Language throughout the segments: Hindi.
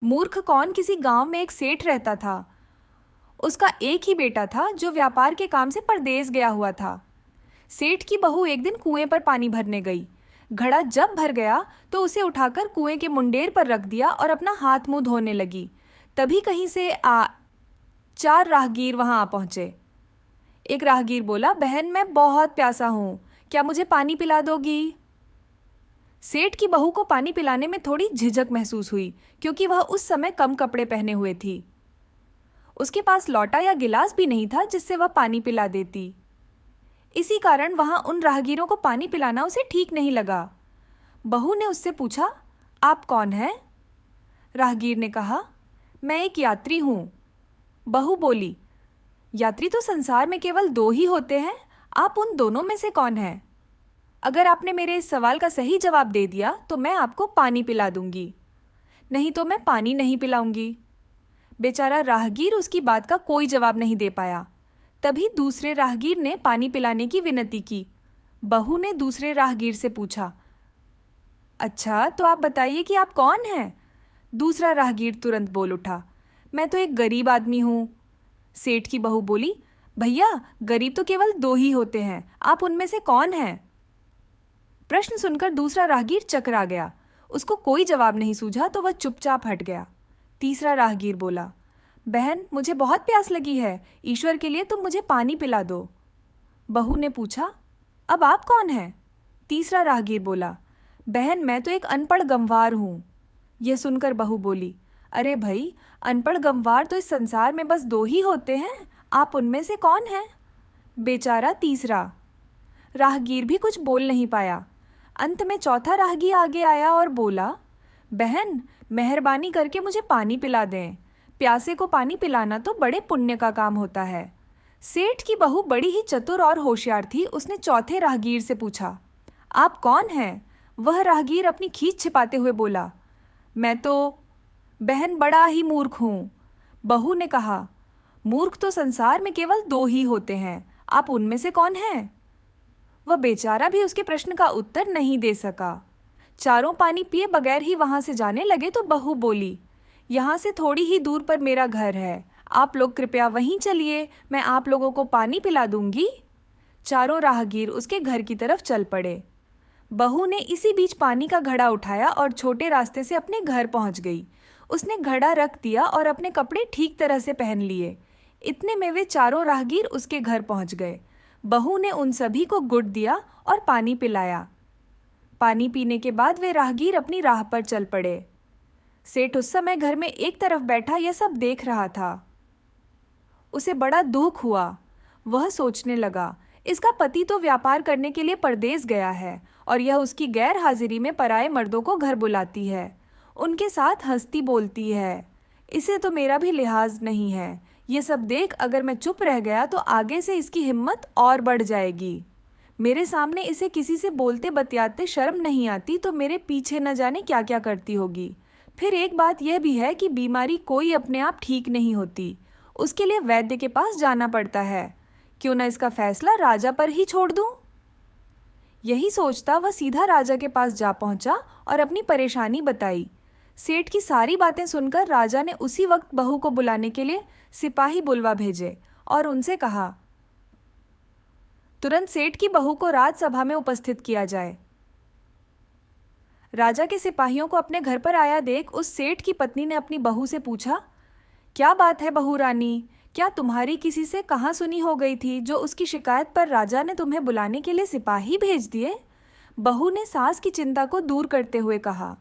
मूर्ख कौन किसी गांव में एक सेठ रहता था। उसका एक ही बेटा था जो व्यापार के काम से परदेस गया हुआ था। सेठ की बहू एक दिन कुएं पर पानी भरने गई। घड़ा जब भर गया तो उसे उठाकर कुएं के मुंडेर पर रख दिया और अपना हाथ मुंह धोने लगी। तभी कहीं से 4 राहगीर वहां आ पहुंचे। एक राहगीर बोला, बहन मैं बहुत प्यासा हूँ, क्या मुझे पानी पिला दोगी? सेठ की बहू को पानी पिलाने में थोड़ी झिझक महसूस हुई क्योंकि वह उस समय कम कपड़े पहने हुए थी। उसके पास लौटा या गिलास भी नहीं था जिससे वह पानी पिला देती। इसी कारण वहां उन राहगीरों को पानी पिलाना उसे ठीक नहीं लगा। बहू ने उससे पूछा, आप कौन हैं? राहगीर ने कहा, मैं एक यात्री हूं। बहू बोली, यात्री तो संसार में केवल 2 ही होते हैं, आप उन दोनों में से कौन हैं? अगर आपने मेरे इस सवाल का सही जवाब दे दिया तो मैं आपको पानी पिला दूंगी, नहीं तो मैं पानी नहीं पिलाऊंगी। बेचारा राहगीर उसकी बात का कोई जवाब नहीं दे पाया। तभी दूसरे राहगीर ने पानी पिलाने की विनती की। बहू ने दूसरे राहगीर से पूछा, अच्छा तो आप बताइए कि आप कौन हैं? दूसरा राहगीर तुरंत बोल उठा, मैं तो एक गरीब आदमी हूँ। सेठ की बहू बोली, भैया गरीब तो केवल 2 ही होते हैं, आप उनमें से कौन हैं? प्रश्न सुनकर दूसरा राहगीर चकरा गया। उसको कोई जवाब नहीं सूझा तो वह चुपचाप हट गया। तीसरा राहगीर बोला, बहन मुझे बहुत प्यास लगी है, ईश्वर के लिए तुम मुझे पानी पिला दो। बहू ने पूछा, अब आप कौन हैं? तीसरा राहगीर बोला, बहन मैं तो एक अनपढ़ गंवार हूँ। यह सुनकर बहू बोली, अरे भाई अनपढ़ गंवार तो इस संसार में बस 2 ही होते हैं, आप उनमें से कौन हैं? बेचारा तीसरा राहगीर भी कुछ बोल नहीं पाया। अंत में चौथा राहगीर आगे आया और बोला, बहन मेहरबानी करके मुझे पानी पिला दें, प्यासे को पानी पिलाना तो बड़े पुण्य का काम होता है। सेठ की बहू बड़ी ही चतुर और होशियार थी। उसने चौथे राहगीर से पूछा, आप कौन हैं? वह राहगीर अपनी खींच छिपाते हुए बोला, मैं तो बहन बड़ा ही मूर्ख हूँ। बहू ने कहा, मूर्ख तो संसार में केवल 2 ही होते हैं, आप उनमें से कौन हैं? वह बेचारा भी उसके प्रश्न का उत्तर नहीं दे सका। चारों पानी पिए बगैर ही वहां से जाने लगे तो बहू बोली, यहाँ से थोड़ी ही दूर पर मेरा घर है, आप लोग कृपया वहीं चलिए, मैं आप लोगों को पानी पिला दूंगी। चारों राहगीर उसके घर की तरफ चल पड़े। बहू ने इसी बीच पानी का घड़ा उठाया और छोटे रास्ते से अपने घर पहुंच गई। उसने घड़ा रख दिया और अपने कपड़े ठीक तरह से पहन लिए। इतने में वे चारों राहगीर उसके घर पहुंच गए। बहू ने उन सभी को गुड़ दिया और पानी पिलाया। पानी पीने के बाद वे राहगीर अपनी राह पर चल पड़े। सेठ उस समय घर में एक तरफ बैठा यह सब देख रहा था। उसे बड़ा दुख हुआ। वह सोचने लगा, इसका पति तो व्यापार करने के लिए परदेस गया है और यह उसकी गैर हाजिरी में पराये मर्दों को घर बुलाती है, उनके साथ हंसती बोलती है। इसे तो मेरा भी लिहाज नहीं है। ये सब देख अगर मैं चुप रह गया तो आगे से इसकी हिम्मत और बढ़ जाएगी। मेरे सामने इसे किसी से बोलते बतियाते शर्म नहीं आती तो मेरे पीछे न जाने क्या क्या करती होगी। फिर एक बात यह भी है कि बीमारी कोई अपने आप ठीक नहीं होती, उसके लिए वैद्य के पास जाना पड़ता है। क्यों न इसका फैसला राजा पर ही छोड़ दूं? यही सोचता वह सीधा राजा के पास जा पहुंचा और अपनी परेशानी बताई। सेठ की सारी बातें सुनकर राजा ने उसी वक्त बहू को बुलाने के लिए सिपाही बुलवा भेजे और उनसे कहा, तुरंत सेठ की बहू को राजसभा में उपस्थित किया जाए। राजा के सिपाहियों को अपने घर पर आया देख उस सेठ की पत्नी ने अपनी बहू से पूछा, क्या बात है बहू रानी, क्या तुम्हारी किसी से कहाँ सुनी हो गई थी जो उसकी शिकायत पर राजा ने तुम्हें बुलाने के लिए सिपाही भेज दिए? बहू ने सास की चिंता को दूर करते हुए कहा,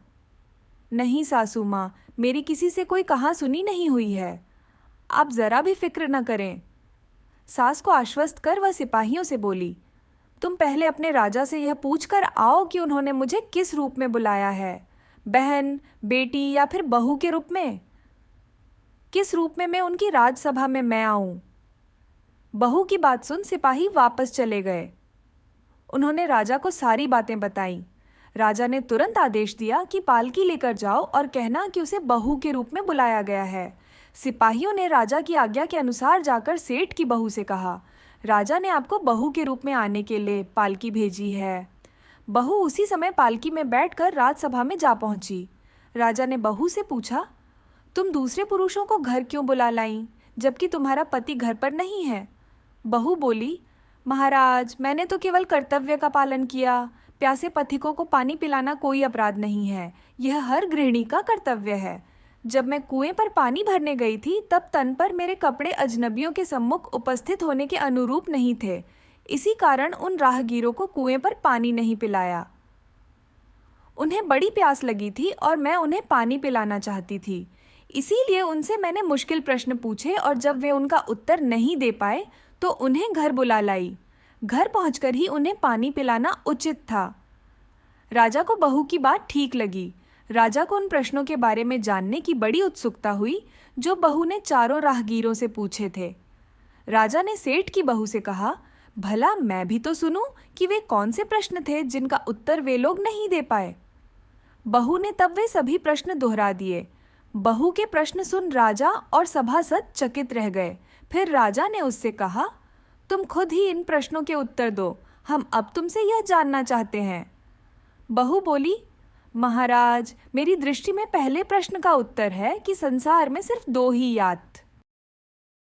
नहीं सासू माँ, मेरी किसी से कोई कहाँ सुनी नहीं हुई है, आप जरा भी फिक्र न करें। सास को आश्वस्त कर वह सिपाहियों से बोली, तुम पहले अपने राजा से यह पूछकर आओ कि उन्होंने मुझे किस रूप में बुलाया है, बहन, बेटी या फिर बहू के रूप में? किस रूप में मैं उनकी राजसभा में मैं आऊं? बहू की बात सुन सिपाही वापस चले गए। उन्होंने राजा को सारी बातें बताई। राजा ने तुरंत आदेश दिया कि पालकी लेकर जाओ और कहना कि उसे बहू के रूप में बुलाया गया है। सिपाहियों ने राजा की आज्ञा के अनुसार जाकर सेठ की बहू से कहा, राजा ने आपको बहू के रूप में आने के लिए पालकी भेजी है। बहू उसी समय पालकी में बैठकर राजसभा में जा पहुंची। राजा ने बहू से पूछा, तुम दूसरे पुरुषों को घर क्यों बुला लाईं, जबकि तुम्हारा पति घर पर नहीं है? बहू बोली, महाराज, मैंने तो केवल कर्तव्य का पालन किया। प्यासे पथिकों को पानी पिलाना कोई अपराध नहीं है, यह हर गृहिणी का कर्तव्य है। जब मैं कुएं पर पानी भरने गई थी, तब तन पर मेरे कपड़े अजनबियों के सम्मुख उपस्थित होने के अनुरूप नहीं थे। इसी कारण उन राहगीरों को कुएं पर पानी नहीं पिलाया। उन्हें बड़ी प्यास लगी थी और मैं उन्हें पानी पिलाना चाहती थी। इसीलिए उनसे मैंने मुश्किल प्रश्न पूछे और जब वे उनका उत्तर नहीं दे पाए तो उन्हें घर बुला लाई। घर पहुंचकर ही उन्हें पानी पिलाना उचित था। राजा को बहू की बात ठीक लगी। राजा को उन प्रश्नों के बारे में जानने की बड़ी उत्सुकता हुई जो बहू ने चारों राहगीरों से पूछे थे। राजा ने सेठ की बहू से कहा, भला मैं भी तो सुनूं कि वे कौन से प्रश्न थे जिनका उत्तर वे लोग नहीं दे पाए। बहू ने तब वे सभी प्रश्न दोहरा दिए। बहू के प्रश्न सुन राजा और सभासद चकित रह गए। फिर राजा ने उससे कहा, तुम खुद ही इन प्रश्नों के उत्तर दो, हम अब तुमसे यह जानना चाहते हैं। बहू बोली, महाराज, मेरी दृष्टि में पहले प्रश्न का उत्तर है कि संसार में सिर्फ दो ही यात